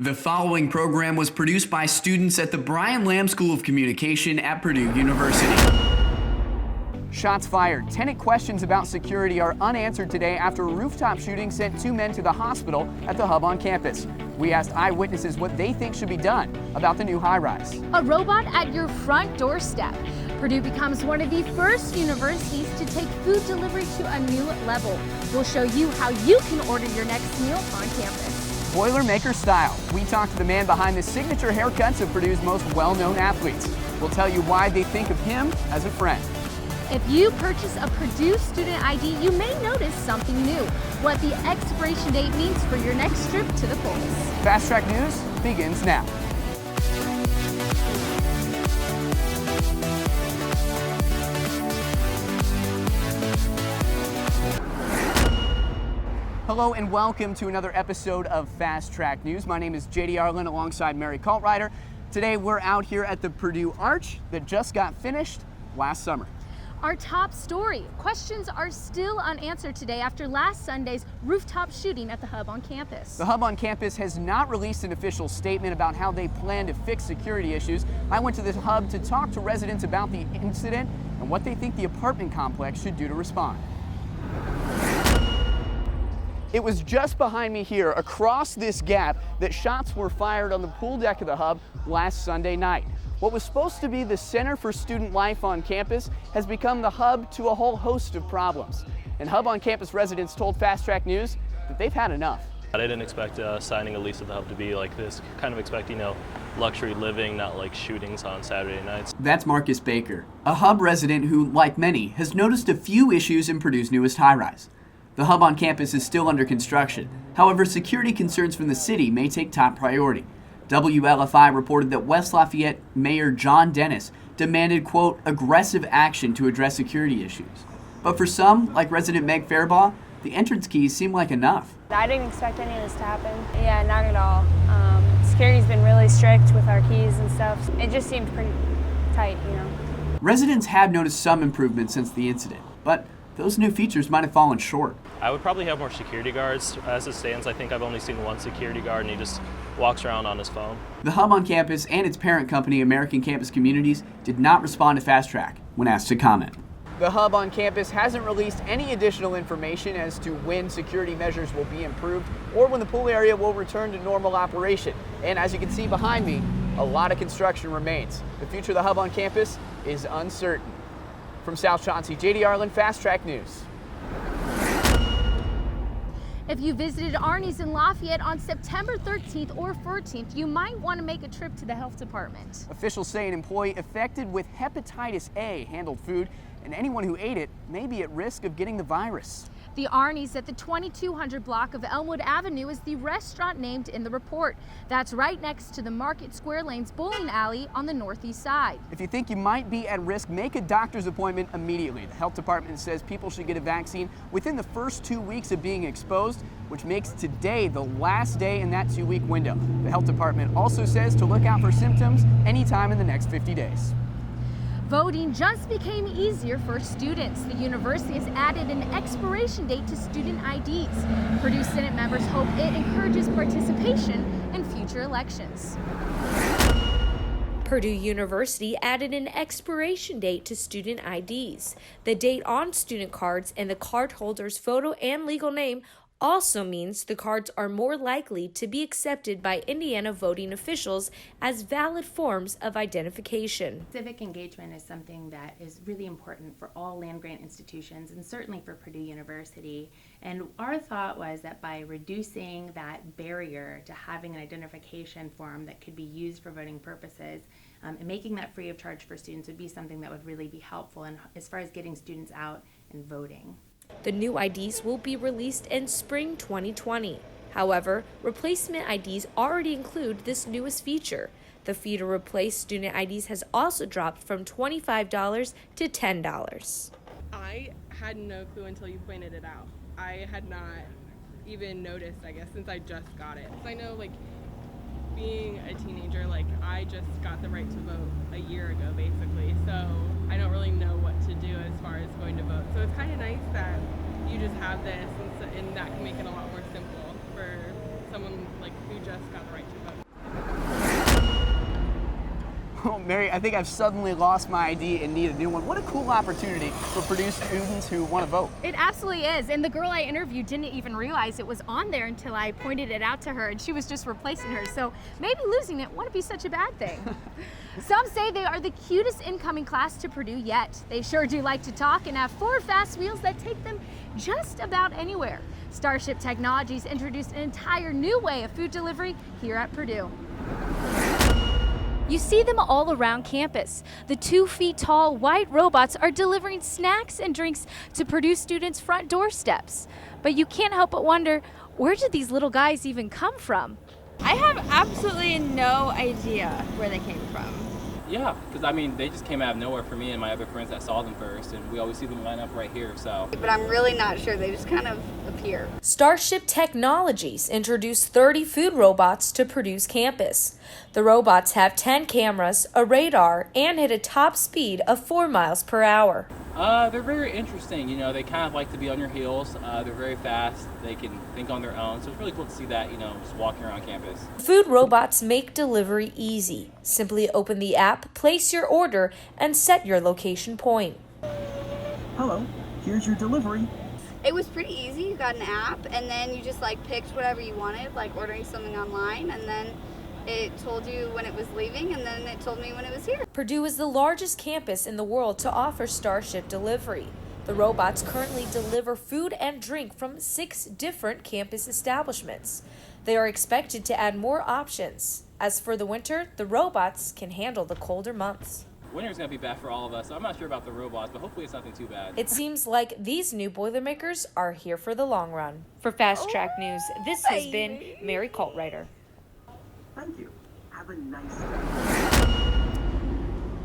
The following program was produced by students at the Brian Lamb School of Communication at Purdue University. Shots fired. Tenant questions about security are unanswered today after a rooftop shooting sent 2 men to the hospital at the hub on campus. We asked eyewitnesses what they think should be done about the new high-rise. A robot at your front doorstep. Purdue becomes one of the first universities to take food delivery to a new level. We'll show you how you can order your next meal on campus. Boilermaker style. We talked to the man behind the signature haircuts of Purdue's most well-known athletes. We'll tell you why they think of him as a friend. If you purchase a Purdue student ID, you may notice something new. What the expiration date means for your next trip to the polls. Fast Track News begins now. Hello and welcome to another episode of Fast Track News. My name is JD Arland alongside Mary Caltrider. Today we're out here at the Purdue Arch that just got finished last summer. Our top story. Questions are still unanswered today after last Sunday's rooftop shooting at the hub on campus. The hub on campus has not released an official statement about how they plan to fix security issues. I went to the hub to talk to residents about the incident and what they think the apartment complex should do to respond. It was just behind me here, across this gap, that shots were fired on the pool deck of the hub last Sunday night. What was supposed to be the center for student life on campus has become the hub to a whole host of problems. And hub on campus residents told Fast Track News that they've had enough. I didn't expect signing a lease at the hub to be like this. Kind of expect, luxury living, not like shootings on Saturday nights. That's Marcus Baker, a hub resident who, like many, has noticed a few issues in Purdue's newest high-rise. The hub on campus is still under construction. However, security concerns from the city may take top priority. WLFI reported that West Lafayette Mayor John Dennis demanded, quote, aggressive action to address security issues. But for some, like resident Meg Fairbaugh, the entrance keys seem like enough. I didn't expect any of this to happen. Yeah, not at all. Security's been really strict with our keys and stuff. It just seemed pretty tight, Residents have noticed some improvement since the incident, but those new features might have fallen short. I would probably have more security guards. As it stands, I think I've only seen one security guard and he just walks around on his phone. The hub on campus and its parent company, American Campus Communities, did not respond to Fast Track when asked to comment. The hub on campus hasn't released any additional information as to when security measures will be improved or when the pool area will return to normal operation. And as you can see behind me, a lot of construction remains. The future of the hub on campus is uncertain. From South Chauncey, JD Arland, Fast Track News. If you visited Arnie's in Lafayette on September 13th or 14th, you might want to make a trip to the health department. Officials say an employee affected with hepatitis A handled food, and anyone who ate it may be at risk of getting the virus. The Arnie's at the 2200 block of Elmwood Avenue is the restaurant named in the report. That's right next to the Market Square Lanes bowling alley on the northeast side. If you think you might be at risk, make a doctor's appointment immediately. The health department says people should get a vaccine within the first 2 weeks of being exposed, which makes today the last day in that 2-week window. The health department also says to look out for symptoms anytime in the next 50 days. Voting just became easier for students. The university has added an expiration date to student IDs. Purdue Senate members hope it encourages participation in future elections. Purdue University added an expiration date to student IDs. The date on student cards and the cardholder's photo and legal name also means the cards are more likely to be accepted by Indiana voting officials as valid forms of identification. Civic engagement is something that is really important for all land-grant institutions and certainly for Purdue University. And our thought was that by reducing that barrier to having an identification form that could be used for voting purposes and making that free of charge for students would be something that would really be helpful as far as getting students out and voting. The new IDs will be released in spring 2020. However, replacement IDs already include this newest feature. The fee to replace student IDs has also dropped from $25 to $10. I had no clue until you pointed it out. I had not even noticed, since I just got it. So I know, being a teenager, I just got the right to vote a year ago, basically. So I don't really know what to do as far as going to vote. So it's kind of nice that you just have this, and that can make it a lot more simple for someone who just got the right to vote. Oh, Mary, I think I've suddenly lost my ID and need a new one. What a cool opportunity for Purdue students who want to vote. It absolutely is. And the girl I interviewed didn't even realize it was on there until I pointed it out to her, and she was just replacing her. So maybe losing it wouldn't be such a bad thing. Some say they are the cutest incoming class to Purdue yet. They sure do like to talk and have 4 fast wheels that take them just about anywhere. Starship Technologies introduced an entire new way of food delivery here at Purdue. You see them all around campus. The 2 feet tall white robots are delivering snacks and drinks to Purdue students' front doorsteps. But you can't help but wonder, where did these little guys even come from? I have absolutely no idea where they came from. Yeah, because I mean, they just came out of nowhere for me and my other friends that saw them first, and we always see them line up right here, so. But I'm really not sure, they just kind of appear. Starship Technologies introduced 30 food robots to Purdue's campus. The robots have 10 cameras, a radar, and hit a top speed of 4 miles per hour. They're very interesting, you know, they kind of like to be on your heels. They're very fast, they can think on their own, so it's really cool to see that, you know, just walking around campus. Food robots make delivery easy. Simply open the app, place your order, and set your location point. Hello, here's your delivery. It was pretty easy. You got an app, and then you just like picked whatever you wanted, like ordering something online, and then it told you when it was leaving, and then it told me when it was here. Purdue is the largest campus in the world to offer Starship delivery. The robots currently deliver food and drink from 6 different campus establishments. They are expected to add more options. As for the winter, the robots can handle the colder months. Winter's going to be bad for all of us, so I'm not sure about the robots, but hopefully it's nothing too bad. It seems like these new Boilermakers are here for the long run. For Fast Track News, this has been Mary Caltrider. Thank you. Have a nice day.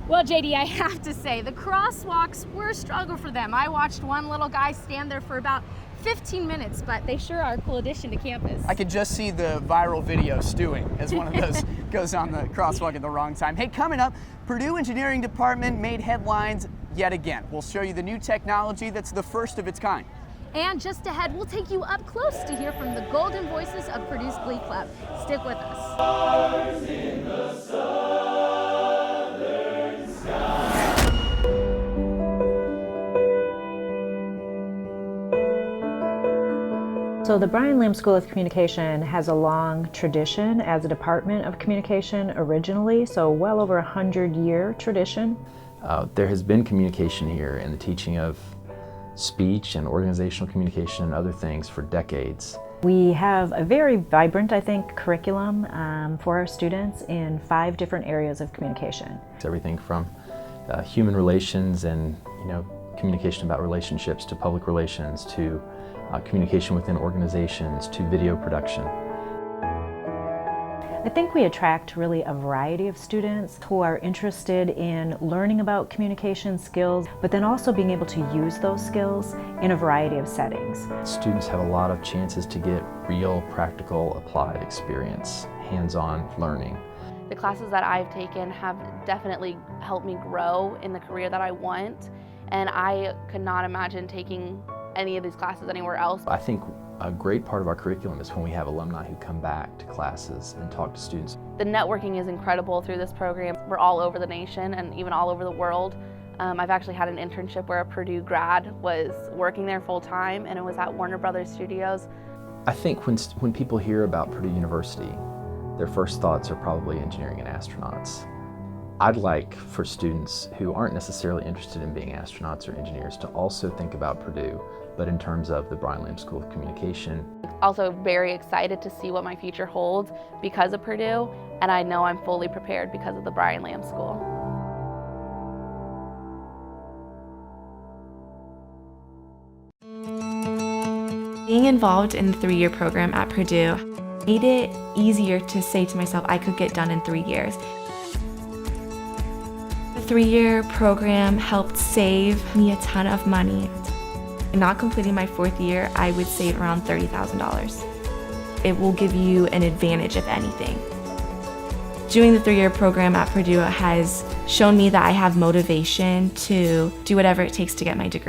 Well, JD, I have to say, the crosswalks were a struggle for them. I watched one little guy stand there for about 15 minutes, but they sure are a cool addition to campus. I could just see the viral video stewing as one of those goes on the crosswalk at the wrong time. Hey, coming up, Purdue Engineering Department made headlines yet again. We'll show you the new technology that's the first of its kind. And just ahead, we'll take you up close to hear from the golden voices of Purdue's Glee Club. Stick with us. Stars in the southern sky. So the Brian Lamb School of Communication has a long tradition as a department of communication originally, so well over 100-year tradition. There has been communication here in the teaching of speech and organizational communication and other things for decades. We have a very vibrant, I think, curriculum for our students in 5 different areas of communication. It's everything from human relations and communication about relationships to public relations to communication within organizations to video production. I think we attract really a variety of students who are interested in learning about communication skills, but then also being able to use those skills in a variety of settings. Students have a lot of chances to get real, practical, applied experience, hands-on learning. The classes that I've taken have definitely helped me grow in the career that I want, and I could not imagine taking any of these classes anywhere else. I think a great part of our curriculum is when we have alumni who come back to classes and talk to students. The networking is incredible through this program. We're all over the nation and even all over the world. I've actually had an internship where a Purdue grad was working there full time, and it was at Warner Brothers Studios. I think when people hear about Purdue University, their first thoughts are probably engineering and astronauts. I'd like for students who aren't necessarily interested in being astronauts or engineers to also think about Purdue, but in terms of the Brian Lamb School of Communication. Also very excited to see what my future holds because of Purdue, and I know I'm fully prepared because of the Brian Lamb School. Being involved in the 3-year program at Purdue made it easier to say to myself I could get done in 3 years. The 3-year program helped save me a ton of money. Not completing my 4th year, I would save around $30,000. It will give you an advantage, if anything. Doing the 3-year program at Purdue has shown me that I have motivation to do whatever it takes to get my degree.